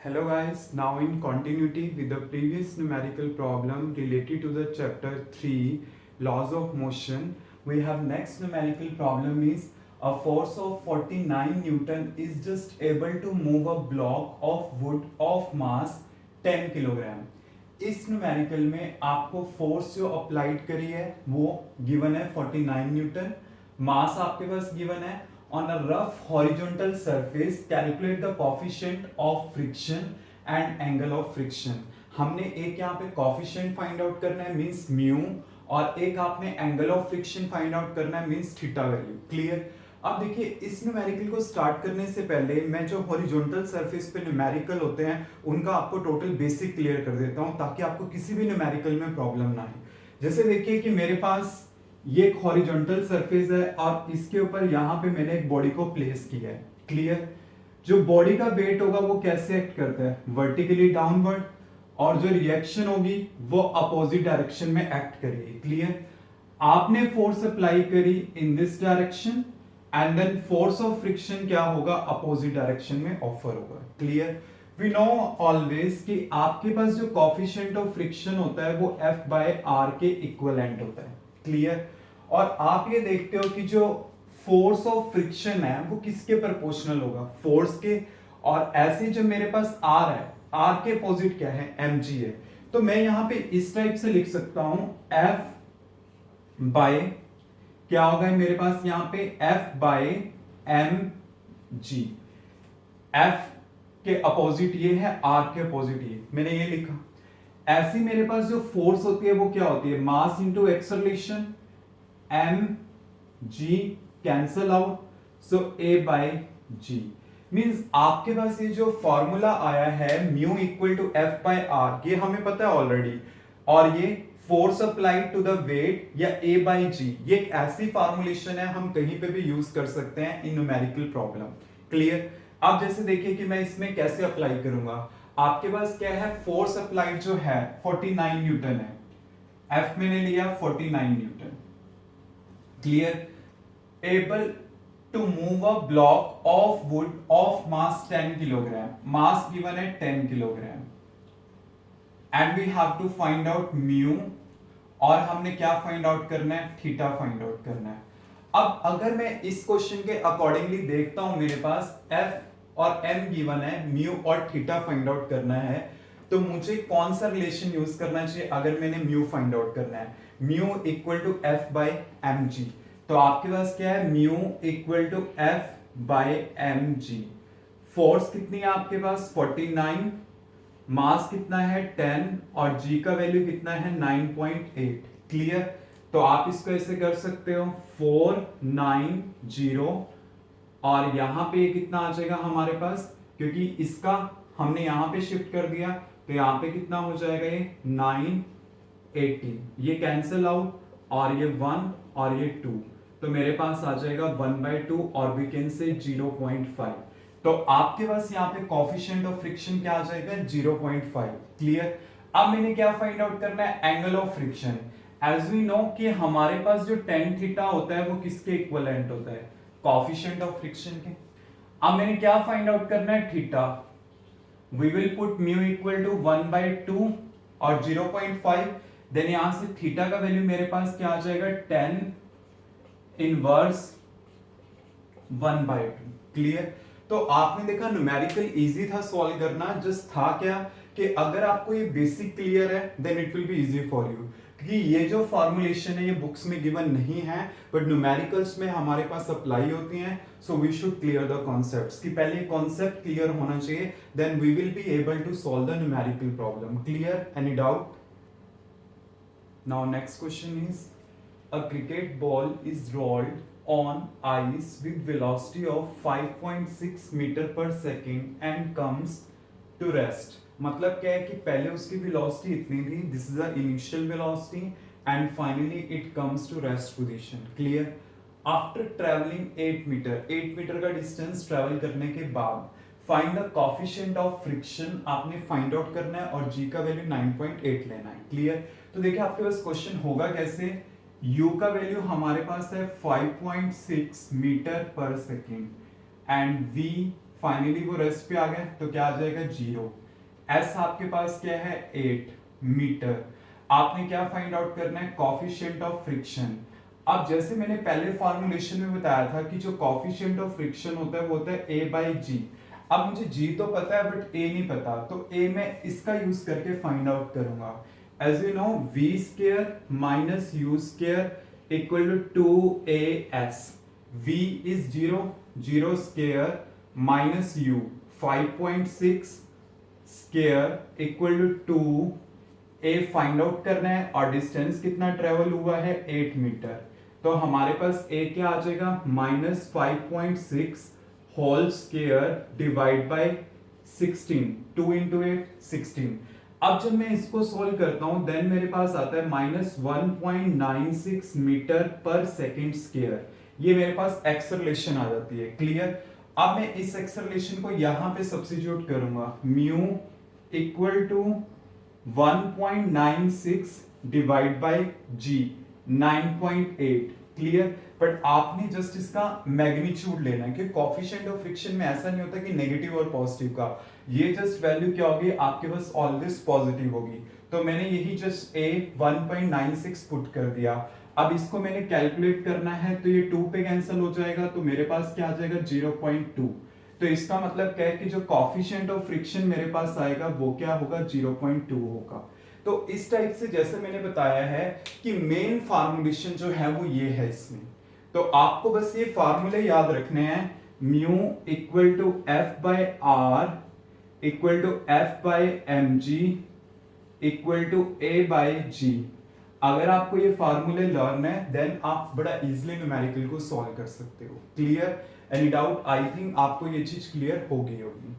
Hello guys, now in continuity with the previous numerical problem related to the chapter 3 laws of motion, we have next numerical problem is a force of 49 Newton is just able to move a block of wood of mass 10 kilogram. इस numerical में आपको force जो applied करी है वो given है 49 Newton, मास आपके पास given है। on a rough horizontal surface calculate the coefficient of friction and angle of friction। हमने एक यहाँ पे coefficient फाइंड आउट करना है मींस म्यू, और एक आपने angle of friction find out करना है मींस थीटा वैल्यू। क्लियर। अब देखिए इस न्यूमेरिकल को स्टार्ट करने से पहले मैं जो हॉरिजॉन्टल सरफेस पे न्यूमेरिकल होते हैं उनका आपको टोटल बेसिक क्लियर कर देता हूं ताकि आपको किसी भी न्यूमेरिकल में प्रॉब्लम ना आए। जैसे देखिए कि मेरे पास ये एक हॉरिजॉन्टल सरफेस है और इसके ऊपर यहाँ पे मैंने एक बॉडी को प्लेस किया है। क्लियर। जो बॉडी का वेट होगा वो कैसे एक्ट करता है, वर्टिकली डाउनवर्ड, और जो रिएक्शन होगी वो अपोजिट डायरेक्शन में एक्ट करेगी। क्लियर। आपने फोर्स अप्लाई करी in this direction and then force of friction क्या होगा, अपोजिट डायरेक्शन में ऑफर होगा। क्लियर। वी नो ऑलवेज कि आपके पास जो कोफिशिएंट ऑफ फ्रिक्शन होता है वो F बाय R के इक्विवेलेंट होता है। क्लियर। और आप ये देखते हो कि जो फोर्स ऑफ फ्रिक्शन है वो किसके प्रोपोर्शनल होगा, फोर्स के। और ऐसे जो मेरे पास R है, R के अपोजिट क्या है, mg है। तो मैं यहां पे इस टाइप से लिख सकता हूं F बाय क्या होगा मेरे पास यहां पे F बाय mg। F के अपोजिट ये है, R के अपोजिट ये, मैंने ये लिखा। ऐसी मेरे पास जो फोर्स होती है वो क्या होती है, mass into acceleration, M G cancel out, so A by G. Means आपके पास ये जो फॉर्मूला आया है mu equal to F by R, ये हमें पता है ऑलरेडी, और ये force applied to the weight या ए बाय जी, ये एक ऐसी फॉर्मुलेशन है हम कहीं पे भी यूज कर सकते हैं इन न्यूमेरिकल प्रॉब्लम। क्लियर। अब जैसे देखिए कि मैं इसमें कैसे अप्लाई करूंगा। आपके पास क्या है, फोर्स अप्लाइड जो है 49 न्यूटन है, एफ मैंने लिया 49 newton. Clear. Able to move a block of wood of mass 10 kilogram, mass given है 10 kilogram, and we have to find out mu, और हमने क्या फाइंड आउट करना है, थीटा फाइंड आउट करना है। अब अगर मैं इस क्वेश्चन के अकॉर्डिंगली देखता हूं, मेरे पास एफ और एम गिवन है, म्यू और थीटा फाइंड आउट करना है, तो मुझे कौन सा रिलेशन यूज करना चाहिए अगर मैंने म्यू फाइंड आउट करना है, mu equal to F by M G. तो आपके पास क्या है, mu equal to F by M G. Force कितनी है आपके पास 49, मास कितना है 10, और जी का वैल्यू कितना है 9.8। क्लियर। तो आप इसको ऐसे कर सकते हो 490, और यहां पे कितना आ जाएगा हमारे पास, क्योंकि इसका हमने यहां पे शिफ्ट कर दिया, तो यहां पे कितना हो जाएगा, ये 918, ये कैंसिल आउट, और ये 1 और ये 2, तो मेरे पास आ जाएगा 1/2, और वी कैन से 0.5। तो आपके पास यहाँ पे कोफिशिएंट ऑफ फ्रिक्शन क्या आ जाएगा, 0.5। क्लियर। अब मैंने क्या फाइंड आउट करना है, angle of friction. As we know कि हमारे पास जो tan थीटा होता है वो किसके इक्विवेलेंट होता है, कोफिशिएंट ऑफ फ्रिक्शन के। अब मैंने क्या फाइंड आउट करना है, theta. We will put mu equal to 1/2 और 0.5, देन यहां से थीटा का वैल्यू मेरे पास क्या आ जाएगा, 10 इनवर्स 1/2। क्लियर। तो आपने देखा न्यूमेरिकल इजी था सॉल्व करना, जस्ट था क्या कि अगर आपको ये बेसिक क्लियर है then it will be easy for you, क्योंकि ये जो फॉर्मुलेशन है ये बुक्स में गिवन नहीं है बट न्यूमेरिकल्स में हमारे पास अप्लाई होती हैं। So we should clear the concepts, कि पहले कॉन्सेप्ट क्लियर होना चाहिए, then we will be able to solve the numerical problem. Clear, any doubt? Now next question is a cricket ball is rolled on ice with velocity of 5.6 meter per second and comes to rest। मतलब क्या है कि पहले उसकी velocity इतनी थी, this is the initial velocity and finally it comes to rest position। clear। after traveling 8 meter, 8 meter का distance travel करने के बाद find the coefficient of friction आपने find out करना है, और g का वैल्यू 9.8 लेना है। clear। तो देखिए आपके पास क्वेश्चन होगा कैसे, u का वैल्यू हमारे पास है 5.6 मीटर पर सेकेंड एंड v फाइनली वो रेस्ट पे आ गए, तो क्या आ जाएगा 0। एस आपके पास क्या है 8 मीटर। आपने क्या फाइंड आउट करना है, कॉफिशिएंट ऑफ फ्रिक्शन। अब जैसे मैंने पहले फॉर्मुलेशन में बताया था कि जो कॉफिशिएंट ऑफ फ्रिक्शन होता है वो होता है ए बाई जी। अब मुझे जी तो पता है बट ए नहीं पता, तो ए मैं इसका यूज करके फाइंड आउट करूंगा। As you know v square minus u square equal to 2as। v is 0, 0 square minus u 5.6 square equal to 2। a find out करना है और डिस्टेंस कितना ट्रेवल हुआ है 8 मीटर। तो हमारे पास a क्या आ जाएगा -5.6 whole square divide by 16, 2 into 8 16। अब जब मैं इसको सोल्व करता हूं देन मेरे पास आता है -1.96 मीटर पर सेकेंड स्क्वायर। ये मेरे पास एक्सेलरेशन आ जाती है। क्लियर। अब मैं इस एक्सेलरेशन को यहां पे सब्स्टिट्यूट करूंगा, mu equal to 1.96 divide by g 9.8। Clear. But आपने जस्ट इसका मैग्नीट्यूड लेना है, क्योंकि कोएफिशिएंट ऑफ फ्रिक्शन में ऐसा नहीं होता कि नेगेटिव और पॉजिटिव का, ये जस्ट वैल्यू क्या होगी आपके पास ऑलवेज पॉजिटिव होगी। तो मैंने यही जस्ट a 1.96 पुट कर दिया। अब इसको मैंने कैलकुलेट करना है, तो ये 2 पे कैंसिल हो जाएगा, तो मेरे पास क्या आ जाएगा 0.2। तो इसका मतलब क्या है कि जो कॉफिशिएंट ऑफ फ्रिक्शन मेरे पास आएगा वो क्या होगा 0.2 होगा। तो इस टाइप से जैसे मैंने बताया है कि मेन फार्मूलेशन जो है वो ये है इसमें। तो आपको बस ये फार्मूले याद रखने हैं, mu equal to F by R equal to F by M G equal to A by G. अगर आपको ये फार्मूले लर्न है देन आप बड़ा इजीली न्यूमेरिकल को सॉल्व कर सकते हो। Clear. Any doubt? I think आपको ये चीज क्लियर हो गई होगी।